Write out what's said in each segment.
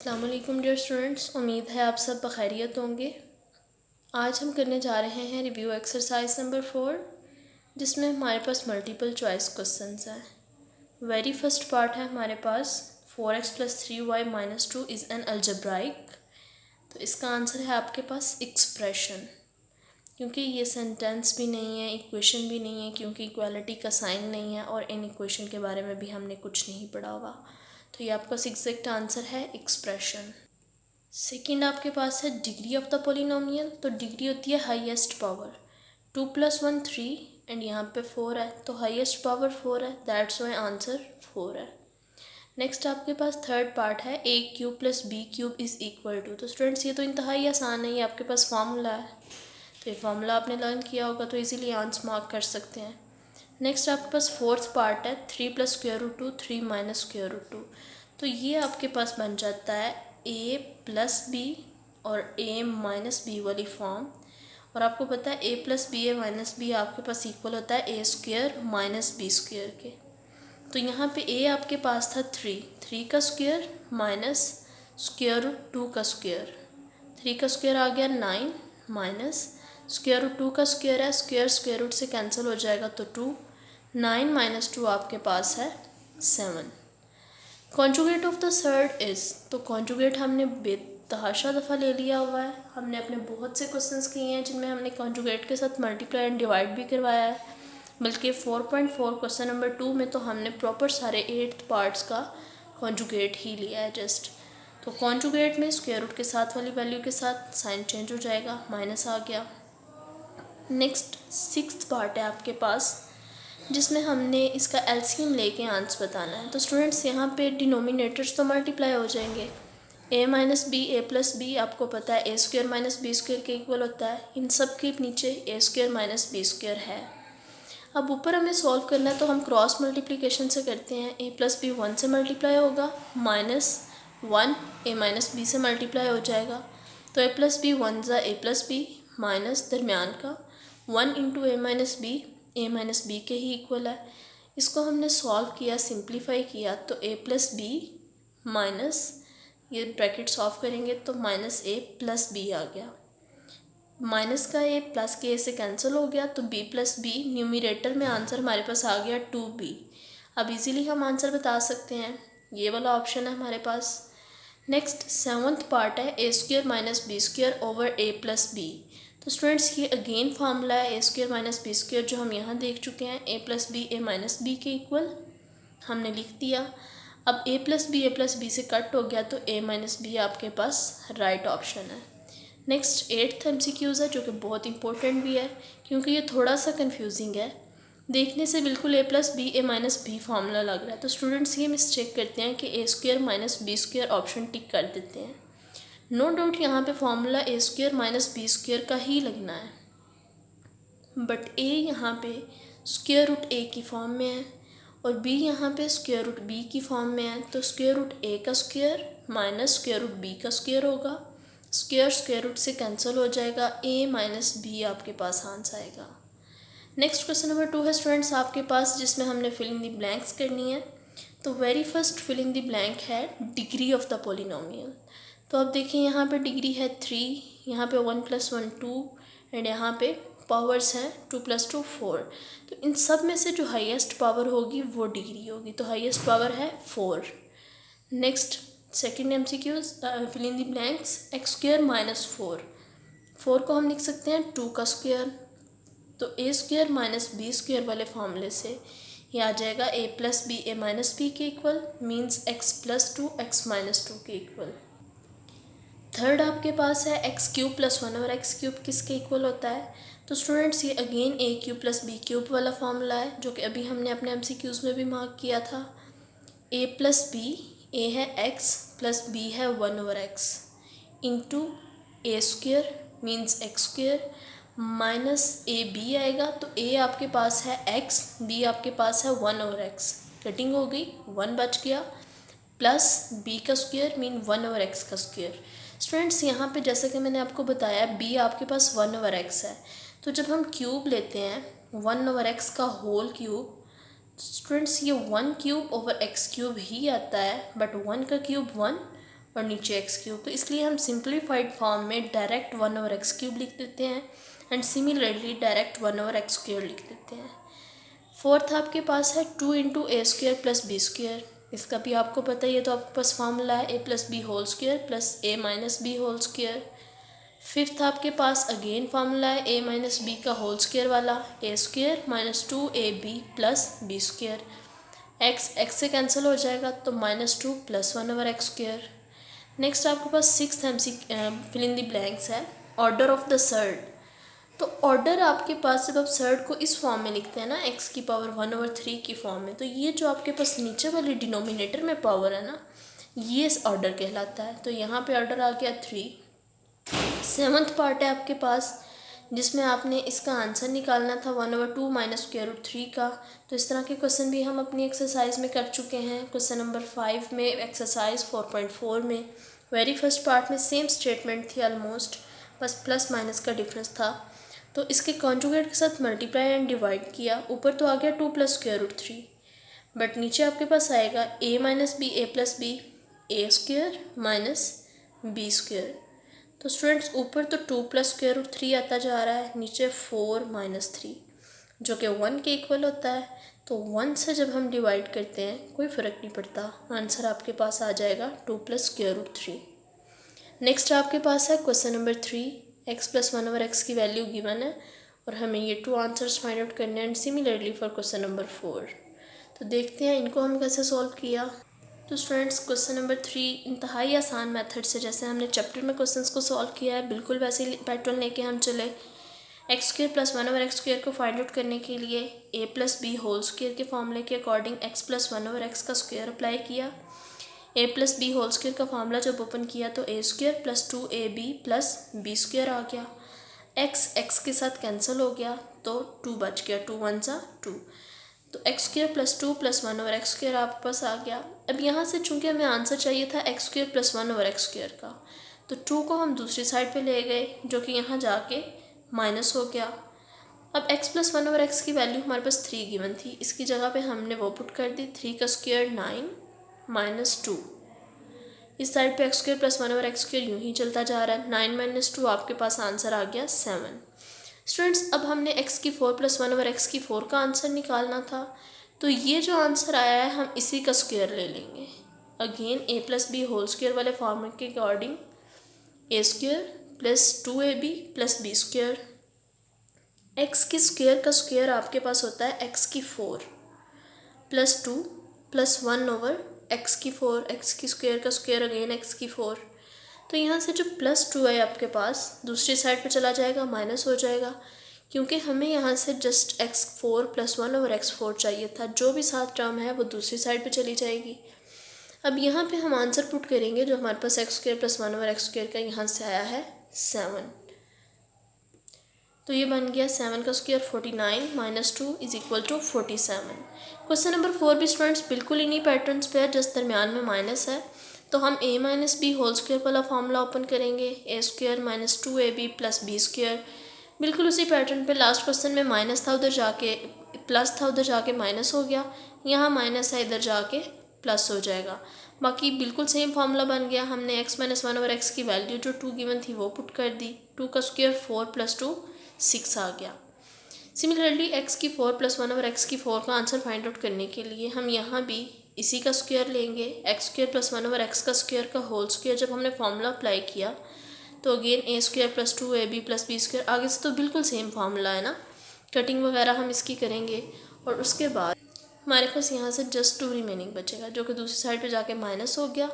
अस्सलाम वालेकुम dear students, उम्मीद है आप सब बखैरियत होंगे। आज हम करने जा रहे हैं रिव्यू एक्सरसाइज नंबर 4, जिसमें हमारे पास मल्टीपल चॉइस क्वेश्चंस हैं। वेरी फर्स्ट पार्ट है हमारे पास 4x + 3y - 2 is an algebraic. तो इसका आंसर है आपके पास एक्सप्रेशन, क्योंकि ये सेंटेंस भी नहीं है, इक्वेशन भी नहीं है, क्योंकि इक्वालिटी का साइन नहीं है और इन इक्वेशन के बारे में भी हमने कुछ नहीं पढ़ा हुआ। तो ये आपका एग्जैक्ट आंसर है एक्सप्रेशन। सेकंड आपके पास है डिग्री ऑफ द पोलिनोमियल। तो डिग्री होती है हाईएस्ट पावर। 2 + 1 3 एंड यहाँ पे 4 है, तो हाईएस्ट पावर 4 है, दैट्स वाई आंसर 4 है। नेक्स्ट आपके पास थर्ड पार्ट है a³ + b³ is equal to. तो स्टूडेंट्स ये तो इंतहाई आसान है, ये आपके पास फार्मूला है, तो ये फार्मूला आपने लर्न किया होगा, तो इजीली आंसर मार्क कर सकते हैं। नेक्स्ट आपके पास फोर्थ पार्ट है 3 + √2 3 - √2। तो ये आपके पास बन जाता है a + b और a - b वाली फॉर्म। और आपको पता है a + b a - b आपके पास इक्वल होता है a² - b² के। तो यहाँ पे a आपके पास था 3 का स्क्वायर माइनस √2 का स्क्वायर। 3 का स्क्वायर आ गया 9 माइनस √2 का स्क्वायर है, स्क्वायर स्क्वायर रूट से कैंसिल हो जाएगा तो 2। 9 - 2 आपके पास है 7। Conjugate of the third is, तो कॉन्जुगेट हमने बेतहाशा दफ़ा ले लिया हुआ है। हमने अपने बहुत से क्वेश्चंस किए हैं जिनमें हमने कॉन्जुगेट के साथ मल्टीप्लाई एंड डिवाइड भी करवाया है, बल्कि 4.4 क्वेश्चन नंबर 2 में तो हमने प्रॉपर सारे 8 पार्ट्स का कॉन्जुगेट ही लिया है जस्ट। तो कॉन्जुगेट में स्क्वायर रूट के साथ वाली वैल्यू के साथ साइन चेंज हो जाएगा, माइनस आ गया। नेक्स्ट सिक्स्थ पार्ट है आपके पास, जिसमें हमने इसका एलसीएम लेके आंसर बताना है। तो स्टूडेंट्स यहाँ पे डिनोमिनेटर्स तो मल्टीप्लाई हो जाएंगे। a - b a + b आपको पता है a² - b² के इक्वल होता है। इन सब के नीचे a² - b² है। अब ऊपर हमें सॉल्व करना है, तो हम क्रॉस मल्टीप्लिकेशन से करते हैं। a + b 1 से मल्टीप्लाई होगा, -1 a - b से मल्टीप्लाई हो जाएगा। तो a + b 1 ज़ा a + b माइनस दरमियान का 1 × a - b के ही इक्वल है। इसको हमने सॉल्व किया, सिंप्लीफाई किया, तो a + b माइनस, ये ब्रैकेट्स ऑफ करेंगे तो -a + b आ गया। माइनस का a प्लस के a से कैंसिल हो गया, तो b + b न्यूमरेटर में आंसर हमारे पास आ गया 2b। अब इजीली हम आंसर बता सकते हैं, ये वाला ऑप्शन है हमारे पास। नेक्स्ट सेवन्थ पार्ट है a² - b² over a + b। तो स्टूडेंट्स ये अगेन फार्मूला है a² - b² जो हम यहाँ देख चुके हैं, a + b a - b के इक्वल हमने लिख दिया। अब a + b से कट हो गया, तो a - b आपके पास राइट ऑप्शन है। नेक्स्ट 8th MCQs है, जो कि बहुत इंपॉर्टेंट भी है, क्योंकि ये थोड़ा सा कंफ्यूजिंग है। देखने से बिल्कुल a + b a - b formula लग रहा है, तो स्टूडेंट्स ये मिस्टेक करते हैं कि a² - b² ऑप्शन टिक कर देते हैं। नो डाउट यहाँ पे फार्मूला a² - b² का ही लगना है, बट a यहाँ पे √a की फॉर्म में है और b यहाँ पे √b की फॉर्म में है। तो √a का स्क्वायर माइनस √b का स्क्वायर होगा, स्क्वायर रूट से कैंसिल हो जाएगा, a - b आपके पास आंसर आएगा। नेक्स्ट क्वेश्चन नंबर 2 है स्टूडेंट्स आपके पास, जिसमें हमने फिल इन द ब्लैंक्स करनी है। तो very first fill in the blank है डिग्री ऑफ द पोलिनोमियल। तो अब देखिए यहाँ पे डिग्री है 3, यहाँ पे 1 + 1 2 एंड यहाँ पे पावर्स हैं 2 + 2 4। तो इन सब में से जो हाईएस्ट पावर होगी वो डिग्री होगी, तो हाईएस्ट पावर है 4। Next second MCQs fill in the blanks x² - 4। 4 को हम लिख सकते हैं 2 का स्क्वायर, तो a² - b² वाले फार्मूले से ये आ जाएगा a + b a - b के इक्वल, मीन्स x + 2 x - 2 के इक्वल। थर्ड आपके पास है x³ + 1/x³ किसके इक्वल होता है। तो स्टूडेंट्स ये अगेन a³ + b³ वाला फार्मूला है, जो कि अभी हमने अपने MCQs में भी मार्क किया था। a + b, a है x + b है 1/x into a² means x² minus ab आएगा, तो a आपके पास है x, b आपके पास है 1/x, कटिंग हो गई 1 बच गया, प्लस b का स्क्वायर मीन 1/x का स्क्वायर। स्टूडेंट्स यहाँ पे जैसा कि मैंने आपको बताया b आपके पास 1/x है, तो जब हम क्यूब लेते हैं 1/x का होल क्यूब, स्टूडेंट्स ये 1³ / x³ ही आता है, बट 1 का क्यूब 1 और नीचे एक्स क्यूब, तो इसलिए हम सिंप्लीफाइड फॉर्म में डायरेक्ट 1/x³ लिख देते हैं एंड सिमिलरली डायरेक्ट 1/x² लिख देते हैं। फोर्थ आपके पास है 2 × a² + b²। इसका भी आपको पता ही है, तो आपके पास फॉर्मूला है a + b² + a - b²। Fifth आपके पास अगेन फार्मूला है a - b² वाला, a² - 2ab + b²। x से कैंसिल हो जाएगा तो -2 + 1/x²। नेक्स्ट आपके पास sixth fill in the blanks है, ऑर्डर ऑफ द सर्ड। तो ऑर्डर आपके पास जब आप सर्ड को इस फॉर्म में लिखते हैं ना, x⁻1/3 की फॉर्म में, तो ये जो आपके पास नीचे वाले डिनोमिनेटर में पावर है ना, ये ऑर्डर कहलाता है। तो यहाँ पे ऑर्डर आ गया 3। सेवन्थ पार्ट है आपके पास, जिसमें आपने इसका आंसर निकालना था 1/2 - √3 का। तो इस तरह के क्वेश्चन भी हम अपनी एक्सरसाइज में कर चुके हैं। क्वेश्चन नंबर 5 में, एक्सरसाइज 4.4 में वेरी फर्स्ट पार्ट में सेम स्टेटमेंट थी ऑलमोस्ट, बस प्लस माइनस का डिफरेंस था। तो इसके कॉन्जुगेट के साथ मल्टीप्लाई एंड डिवाइड किया। ऊपर तो आ गया 2 + √3, बट नीचे आपके पास आएगा a - b a + b a² - b²। तो स्टूडेंट्स ऊपर तो 2 + √3 आता जा रहा है, नीचे 4 - 3 जो कि 1 के इक्वल होता है। तो 1 से जब हम डिवाइड करते हैं कोई फ़र्क नहीं पड़ता, आंसर आपके पास आ जाएगा 2 + √3। नेक्स्ट आपके पास है क्वेश्चन नंबर 3, x + 1/x की वैल्यू गिवन है और हमें ये 2 आंसर्स फाइंड आउट करने हैं। And similarly for question number 4, तो देखते हैं इनको हम कैसे सॉल्व किया। तो स्टूडेंट्स क्वेश्चन नंबर 3 इंतहाई आसान मेथड से, जैसे हमने चैप्टर में क्वेश्चंस को सॉल्व किया है, बिल्कुल वैसे ही पैटर्न लेके हम चले। x² + 1/x² को फाइंड आउट करने के लिए a + b² के फॉर्मूले के अकॉर्डिंग x + 1/x का स्क्वायर अप्लाई किया। a + b² का फार्मूला जब ओपन किया तो a² + 2ab + b² आ गया। x के साथ कैंसिल हो गया तो 2 बच गया, 2 × 1 = 2। तो x² + 2 + 1/x² आपके पास आ गया। अब यहाँ से चूंकि हमें आंसर चाहिए था x² + 1/x² का, तो 2 को हम दूसरी साइड पे ले गए, जो कि यहाँ जाके माइनस हो गया। अब x + 1/x की वैल्यू हमारे पास 3 गिवन थी, इसकी जगह पे हमने वो पुट कर दी, 3 का स्क्वायर 9 - 2। इस साइड पे x² + 1/x² यूँ ही चलता जा रहा है, 9 - 2 आपके पास आंसर आ गया 7। स्टूडेंट्स अब हमने x की 4 + 1/x की 4 का आंसर निकालना था, तो ये जो आंसर आया है हम इसी का स्क्वायर ले लेंगे। अगेन a + b² वाले फॉर्मूले के according a² + 2ab + b²। x की स्क्वायर का स्क्वायर आपके पास होता है x की 4 + 2 + 1/x की 4, x की स्क्वायर का स्क्वायर अगेन x की 4। तो यहाँ से जो +2 है आपके पास दूसरी साइड पे चला जाएगा, माइनस हो जाएगा, क्योंकि हमें यहाँ से जस्ट x4 + 1/x4 चाहिए था। जो भी साथ टर्म है वो दूसरी साइड पे चली जाएगी। अब यहाँ पे हम आंसर पुट करेंगे जो हमारे पास x² + 1/x² का यहाँ से आया है 7। तो ये बन गया 7 का स्क्वायर 49 - 2 = 47। क्वेश्चन नंबर 4 भी स्टूडेंट्स बिल्कुल इन्हीं पैटर्न्स पे है, जिस दरमियान में माइनस है। तो हम a - b² वाला फार्मूला ओपन करेंगे, a² - 2ab + b²। बिल्कुल उसी पैटर्न पे, लास्ट क्वेश्चन में माइनस था, उधर जाके प्लस था, उधर जाके माइनस हो गया, यहाँ माइनस है, इधर जाके प्लस हो जाएगा। बाकी बिल्कुल सेम फार्मूला बन गया। हमने x - 1/x की वैल्यू जो 2 गिवन थी वो पुट कर दी, 2 का स्क्वायर 4 + 2 6 आ गया। सिमिलरली x की 4 + 1/x की 4 का आंसर फाइंड आउट करने के लिए हम यहाँ भी इसी का स्क्वायर लेंगे, x² + 1/x का स्क्वायर का होल स्क्वायर। जब हमने फार्मूला अप्लाई किया तो अगेन a² + 2ab + b²। आगे से तो बिल्कुल सेम फार्मूला है ना, कटिंग वगैरह हम इसकी करेंगे और उसके बाद हमारे पास यहाँ से जस्ट 2 रिमेनिंग बचेगा, जो कि दूसरी साइड पे जाके माइनस हो गया।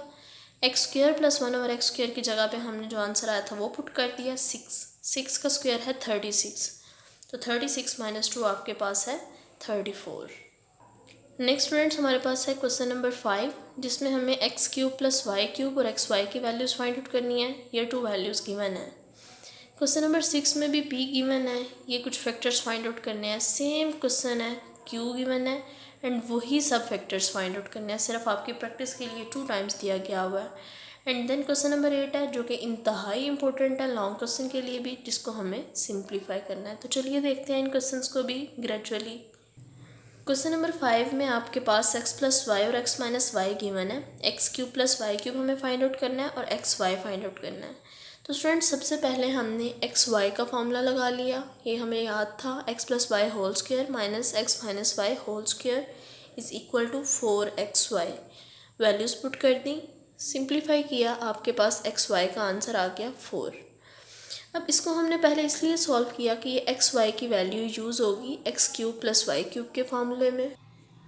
x² + 1/x² की जगह पे हमने जो आंसर आया था वो पुट कर दिया, 6 का स्क्वायर है 36, तो 36 - 2 आपके पास है 34। नेक्स्ट स्टूडेंट्स हमारे पास है क्वेश्चन नंबर 5, जिसमें हमें x³ + y³ और xy की वैल्यूज़ फाइंड आउट करनी है। ये 2 वैल्यूज़ गिवन है। क्वेश्चन नंबर 6 में भी p गिवन है, ये कुछ फैक्टर्स फाइंड आउट करने हैं। सेम क्वेश्चन है, q गिवन है एंड वही सब फैक्टर्स फाइंड आउट करने हैं, सिर्फ आपकी प्रैक्टिस के लिए 2 टाइम्स दिया गया हुआ है। एंड देन क्वेश्चन नंबर 8 है, जो कि इंतहाई इंपॉर्टेंट है लॉन्ग क्वेश्चन के लिए भी, जिसको हमें सिंप्लीफाई करना है। तो चलिए देखते हैं इन क्वेश्चंस को भी ग्रेजुअली। क्वेश्चन नंबर 5 में आपके पास x प्लस वाई और x माइनस वाई गिवन है। X cube plus y cube हमें फाइंड आउट करना है और एक्स वाई फाइंड आउट करना है। तो स्टूडेंट्स सबसे पहले हमने एक्स वाई का फॉर्मूला लगा लिया, ये हमें याद था, x plus y whole square minus x minus y whole square is equal to 4xy। Values put कर दी, सिंप्लीफाई किया, आपके पास एक्स वाई का आंसर आ गया 4। अब इसको हमने पहले इसलिए सॉल्व किया कि ये एक्स वाई की वैल्यू यूज़ होगी x cube plus y cube के फार्मूले में।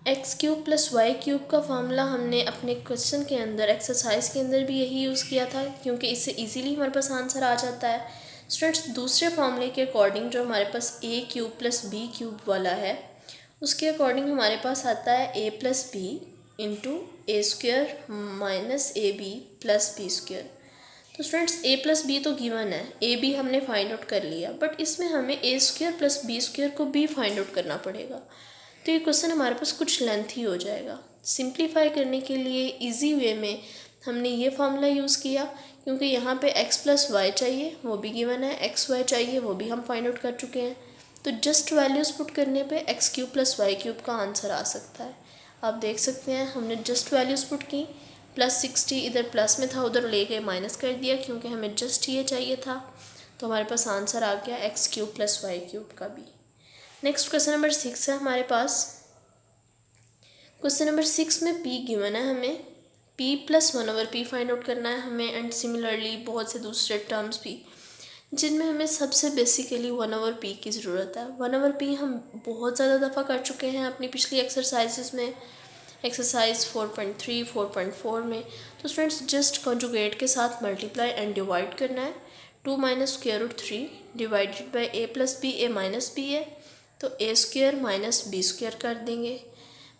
X cube plus y cube का फार्मूला हमने अपने क्वेश्चन के अंदर, एक्सरसाइज के अंदर भी यही यूज़ किया था, क्योंकि इससे इजीली हमारे पास आंसर आ जाता है। स्टूडेंट्स दूसरे फार्मूले के अकॉर्डिंग जो हमारे पास A cube plus B cube वाला है, उसके अकॉर्डिंग हमारे पास आता है A plus B into A square minus A B plus B square. तो स्टूडेंट्स ए प्लस बी तो गिवन है, ए बी हमने फाइंड आउट कर लिया, बट इसमें हमें A square plus B square को भी फाइंड आउट करना पड़ेगा। तो ये क्वेश्चन हमारे पास कुछ लेंथी हो जाएगा। सिंप्लीफाई करने के लिए इजी वे में हमने ये फार्मूला यूज़ किया, क्योंकि यहाँ पे x प्लस वाई चाहिए, वो भी गिवन है, एक्स वाई चाहिए, वो भी हम फाइंड आउट कर चुके हैं। तो जस्ट वैल्यूज़ पुट करने पे x cube plus y cube का आंसर आ सकता है। आप देख सकते हैं हमने जस्ट वैल्यूज़ पुट की, +60 इधर प्लस में था, उधर ले गए माइनस कर दिया, क्योंकि हमें जस्ट ये चाहिए था। तो हमारे पास आंसर आ गया x cube plus y cube का भी। नेक्स्ट क्वेश्चन नंबर 6 है हमारे पास। क्वेश्चन नंबर 6 में p गिवन है, हमें p plus 1/p find out करना है हमें, एंड सिमिलरली बहुत से दूसरे टर्म्स भी, जिनमें हमें सबसे बेसिकली 1/p की ज़रूरत है। 1/p हम बहुत ज़्यादा दफ़ा कर चुके हैं अपनी पिछली एक्सरसाइजेस में, एक्सरसाइज 4.3, 4.4 में। तो स्टूडेंट्स जस्ट कॉन्जुगेट के साथ मल्टीप्लाई एंड डिवाइड करना है। 2 minus square root 3 divided by a plus b, a minus b है, तो a square minus b square कर देंगे।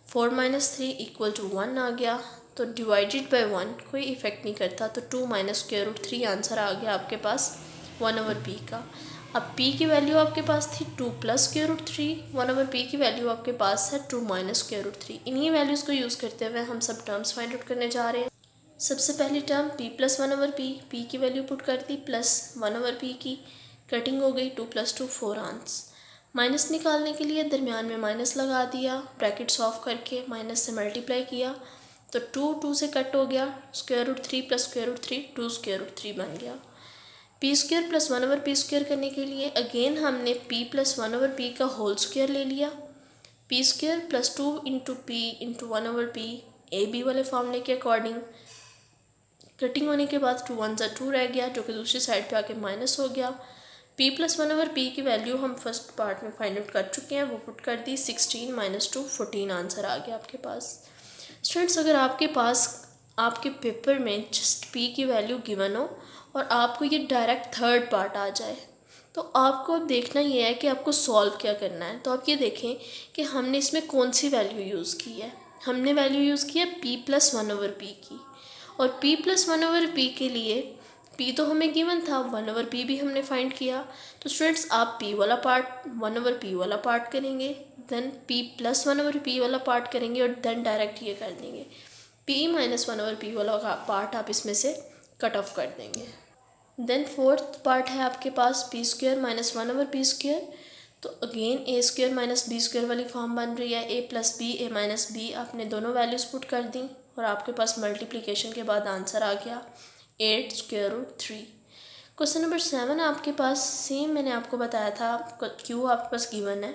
4 माइनस 3 इक्वल टू 1 आ गया, तो डिवाइडेड बाई 1 कोई इफेक्ट नहीं करता, तो 2 माइनस स्क्वायर रूट 3 आंसर आ गया आपके पास 1/p का। अब p की वैल्यू आपके पास थी 2 प्लस स्क्वायर रूट 3, 1/p की वैल्यू आपके पास है 2 माइनस स्क्वायर रूट 3। इन्हीं वैल्यूज़ को यूज़ करते हुए हम सब टर्म्स फाइंड आउट करने जा रहे हैं। सबसे पहली term p plus 1/p, p की वैल्यू पुट कर दी प्लस 1/p की, कटिंग हो गई, 2 प्लस 2 4 आंसर। माइनस निकालने के लिए दरमियान में माइनस लगा दिया, ब्रैकेट्स ऑफ करके माइनस से मल्टीप्लाई किया, तो 2 से कट हो गया, square root 3 plus square root 3 2 square root 3 बन गया। p square plus 1/p square करने के लिए अगेन हमने p प्लस 1/p का होल स्क्वायर ले लिया, p square plus 2 into p into 1/p a b वाले फॉर्मूले के अकॉर्डिंग। कटिंग होने के बाद 2 1 ज़ा 2 रह गया, जो कि दूसरी साइड पे आके माइनस हो गया। p प्लस 1/p की वैल्यू हम फर्स्ट पार्ट में फाइंड आउट कर चुके हैं, वो पुट कर दी, 16 माइनस 2 14 आंसर आ गया आपके पास। स्टूडेंट्स अगर आपके पास आपके पेपर में जस्ट p की वैल्यू गिवन हो और आपको ये डायरेक्ट थर्ड पार्ट आ जाए, तो आपको अब देखना ये है कि आपको सॉल्व क्या करना है। तो आप ये देखें कि हमने इसमें कौन सी वैल्यू यूज़ की है। हमने वैल्यू यूज़ की है p प्लस 1/p की, और p प्लस 1/p के लिए p तो हमें गिवन था, 1/p भी हमने फाइंड किया। तो स्टूडेंट्स आप p वाला पार्ट 1/p वाला पार्ट करेंगे, देन p प्लस 1/p वाला पार्ट करेंगे, और देन डायरेक्ट ये कर देंगे, p माइनस 1/p वाला पार्ट आप इसमें से कट ऑफ कर देंगे। देन फोर्थ पार्ट है आपके पास p square minus 1/p square, तो again a square minus b square वाली फॉर्म बन रही है, A plus b, a minus B, आपने दोनों वैल्यूज़ पुट कर दी और आपके पास मल्टीप्लिकेशन के बाद आंसर आ गया 8 स्क्वायर रूट 3। क्वेश्चन नंबर 7 आपके पास सेम मैंने आपको बताया था, क्यू आपके पास गिवन है,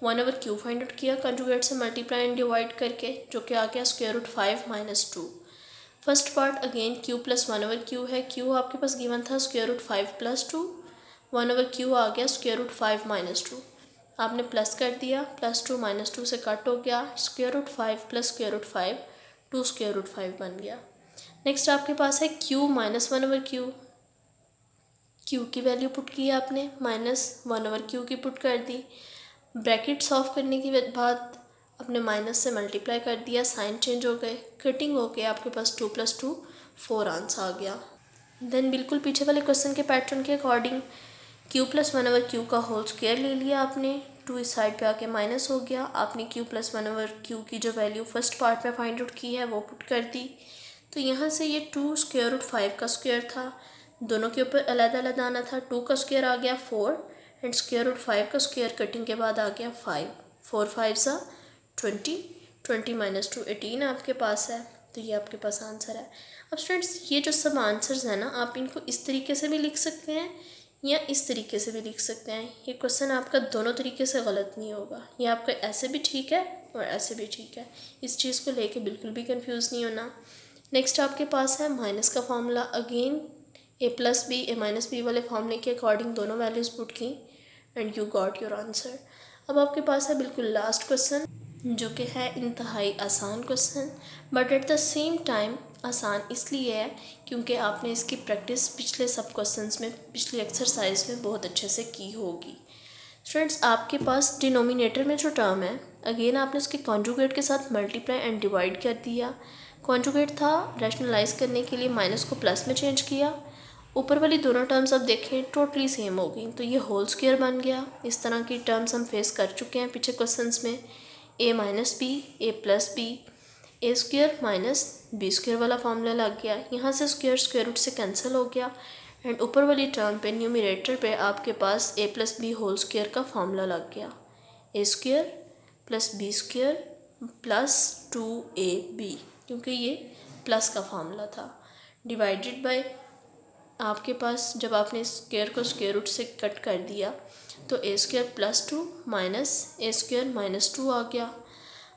1/q फाइंड आउट किया कंजुगेट से मल्टीप्लाई एंड डिवाइड करके, जो कि आ गया square root 5 minus 2। First part again q plus 1/q है, q आपके पास गिवन था स्क्वायर रूट 5 प्लस 2, 1/q आ गया स्क्वायर रूट 5 माइनस 2, आपने प्लस कर दिया, प्लस 2 माइनस 2 से कट हो गया, square root 5 plus square root 5 2 square root 5 बन गया। नेक्स्ट आपके पास है q माइनस 1/q, q की वैल्यू पुट की आपने, माइनस 1/q की पुट कर दी, ब्रैकेट्स ऑफ करने के बाद अपने माइनस से मल्टीप्लाई कर दिया, साइन चेंज हो गए, कटिंग हो गए, आपके पास 2 प्लस 2 4 आंसर आ गया। देन बिल्कुल पीछे वाले क्वेश्चन के पैटर्न के अकॉर्डिंग q प्लस 1/q का होल स्क्वायर ले लिया आपने, 2 इस साइड पे आके माइनस हो गया, आपने q प्लस 1/q की जो वैल्यू फर्स्ट पार्ट में फाइंड आउट की है वो पुट कर दी। तो यहाँ से ये 2 स्क्वायर रूट 5 का स्क्वायर था, दोनों के ऊपर अलग अलग आना था, 2 का स्क्वायर आ गया 4 एंड स्क्वायर रूट 5 का स्क्वायर कटिंग के बाद आ गया 5, 4 5 सा 20, 20 माइनस 2 18 आपके पास है, तो ये आपके पास आंसर है। अब स्टूडेंट्स ये जो सब आंसर्स हैं ना, आप इनको इस तरीके से भी लिख सकते हैं या इस तरीके से भी लिख सकते हैं। ये क्वेश्चन आपका दोनों तरीके से गलत नहीं होगा, ये आपका ऐसे भी ठीक है और ऐसे भी ठीक है। इस चीज़ को लेके बिल्कुल भी कंफ्यूज नहीं होना। नेक्स्ट आपके पास है माइनस का formula. Again A plus b a minus B वाले फॉर्मूले के अकॉर्डिंग दोनों वैल्यूज़ पुट की and you got your answer. अब आपके पास है बिल्कुल लास्ट क्वेश्चन, जो कि है इंतहाई आसान question, but at the same time आसान इसलिए है क्योंकि आपने इसकी प्रैक्टिस पिछले सब क्वेश्चंस में, पिछली एक्सरसाइज में बहुत अच्छे से की होगी। स्टूडेंट्स आपके पास डिनोमिनेटर में जो टर्म है, अगेन आपने उसके कॉन्जुगेट के साथ मल्टीप्लाई एंड डिवाइड कर दिया। कॉन्जुगेट था, रैशनलाइज करने के लिए माइनस को प्लस में चेंज किया। ऊपर वाली दोनों टर्म्स अब देखें टोटली सेम हो गई, तो ये होल स्क्वायर बन गया। इस तरह की टर्म्स हम फेस कर चुके हैं पीछे क्वेश्चंस में। ए माइनस बी ए प्लस बी, ए स्क्वायर माइनस बी स्क्वायर वाला फॉर्मूला लग गया। यहाँ से स्क्वायर रूट से कैंसिल हो गया एंड ऊपर वाली टर्म पे न्यूमरेटर पे आपके पास A plus B whole square का फॉर्मूला लग गया। A square plus B square plus 2ab, क्योंकि ये प्लस का फॉर्मूला था, डिवाइडेड बाय आपके पास जब आपने स्क्वायर को स्क्वायर रूट से कट कर दिया तो a square plus 2 minus A square minus 2 आ गया।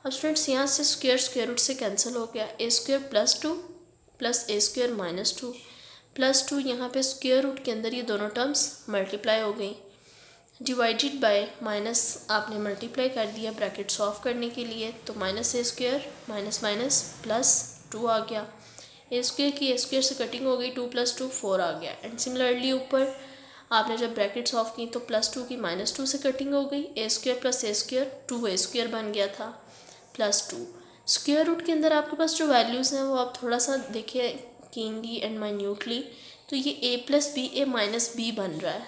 अब स्टूडेंट्स यहाँ से स्क्वायर रूट से कैंसिल हो गया। A square plus 2 plus A square minus 2 plus 2, यहाँ पे स्क्वायर रूट के अंदर ये दोनों टर्म्स मल्टीप्लाई हो गई। डिवाइडेड बाय माइनस आपने मल्टीप्लाई कर दिया ब्रैकेट्स ऑफ करने के लिए, तो माइनस ए स्क्वायर माइनस माइनस प्लस 2 आ गया। ए स्क्वायर की ए स्क्वायर से कटिंग हो गई, 2 + 2 4 आ गया। एंड सिमिलरली ऊपर आपने जब ब्रैकेट्स ऑफ की तो +2 की -2 से कटिंग हो गई। ए स्क्वायर प्लस ए स्क्वायर 2a स्क्वायर बन गया था प्लस 2। स्क्वायर रूट के अंदर आपके पास जो वैल्यूज़ हैं वो आप थोड़ा सा देखिए कीनली एंड माइन्यूटली, तो ये a plus b a minus b बन रहा है,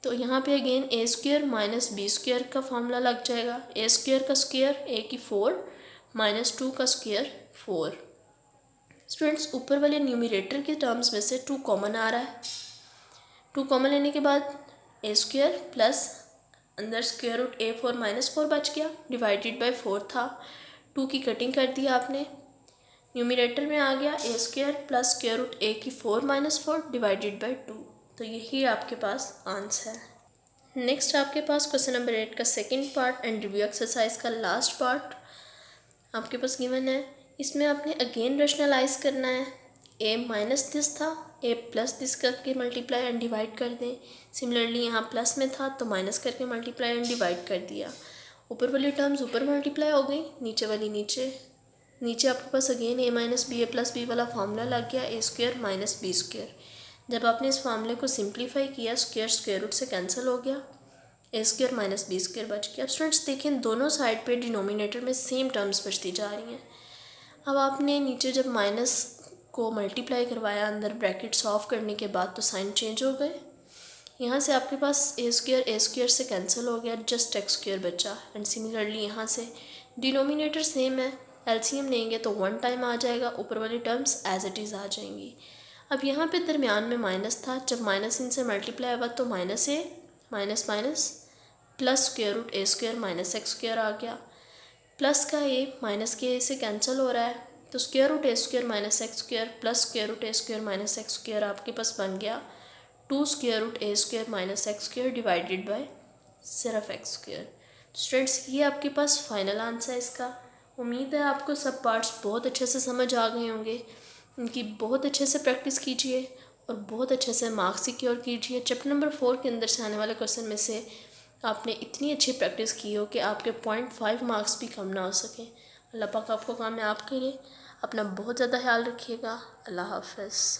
तो यहाँ पे again a square minus b square का फॉर्मूला लग जाएगा। ए स्क्वायर का स्क्वायर ए की 4 -2 का स्क्वायर 4। स्टूडेंट्स ऊपर वाले न्यूमरेटर के टर्म्स में से 2 कॉमन आ रहा है, 2 कॉमन लेने के बाद ए स्क्वायर प्लस अंदर स्क्वायर रूट ए 4 -4 बच गया, डिवाइडेड बाय 4 था। 2 की कटिंग कर दी आपने, न्यूमरेटर में आ गया A square plus square root ए की 4 -4 डिवाइडेड बाय 2, तो यही आपके पास आंसर है। नेक्स्ट आपके पास क्वेश्चन नंबर 8 का second part and review exercise का लास्ट पार्ट आपके पास गिवन है। इसमें आपने अगेन रैशनलाइज करना है। ए माइनस दिस था, ए प्लस दिस करके मल्टीप्लाई एंड डिवाइड कर दें। सिमिलरली यहाँ प्लस में था तो माइनस करके मल्टीप्लाई एंड डिवाइड कर दिया। ऊपर वाली टर्म्स ऊपर मल्टीप्लाई हो गई, नीचे वाली नीचे। नीचे आपके पास अगेन ए माइनस बी ए प्लस बी वाला फार्मूला लग गया, A square minus b square. जब आपने इस फार्मूले को सिंप्लीफाई किया, स्क्वायर रूट से कैंसिल हो गया, A square minus b square बच गया। अब स्टूडेंट्स देखें दोनों साइड पे डिनोमिनेटर में सेम टर्म्स बचती जा रही हैं। अब आपने नीचे जब माइनस को मल्टीप्लाई करवाया अंदर ब्रैकेट्स ऑफ करने के बाद, तो साइन चेंज हो गए। यहाँ से आपके पास ए स्क्वायर से कैंसिल हो गया, जस्ट एक्स स्क्वायर बचा। एंड सिमिलरली यहाँ से डिनोमिनेटर सेम है, एलसीएम लेंगे तो 1 टाइम आ जाएगा, ऊपर वाली टर्म्स एज इट इज़ आ जाएंगी। अब यहाँ पे दरमियान में माइनस था, जब माइनस इनसे मल्टीप्लाई हुआ तो minus A minus minus plus square root A square minus X square आ गया। प्लस का ए माइनस के ए से कैंसिल हो रहा है, तो square root A square minus X square plus square root A square minus X square आपके पास बन गया 2 square root A square minus X square divided by सिर्फ एक्स स्क्वायर। स्टूडेंट्स ये आपके पास फाइनल आंसर है इसका। उम्मीद है आपको सब पार्ट्स बहुत अच्छे से समझ आ गए होंगे। इनकी बहुत अच्छे से प्रैक्टिस कीजिए और बहुत अच्छे से मार्क्स सिक्योर कीजिए। चैप्टर नंबर 4 के अंदर से आने वाले क्वेश्चन में से आपने इतनी अच्छी प्रैक्टिस की हो कि आपके 0.5 मार्क्स भी कम ना हो सके। अल्लाह पाक आपको कामयाब करे। अपना बहुत ज़्यादा ख्याल रखिएगा। अल्लाह हाफ़िज़।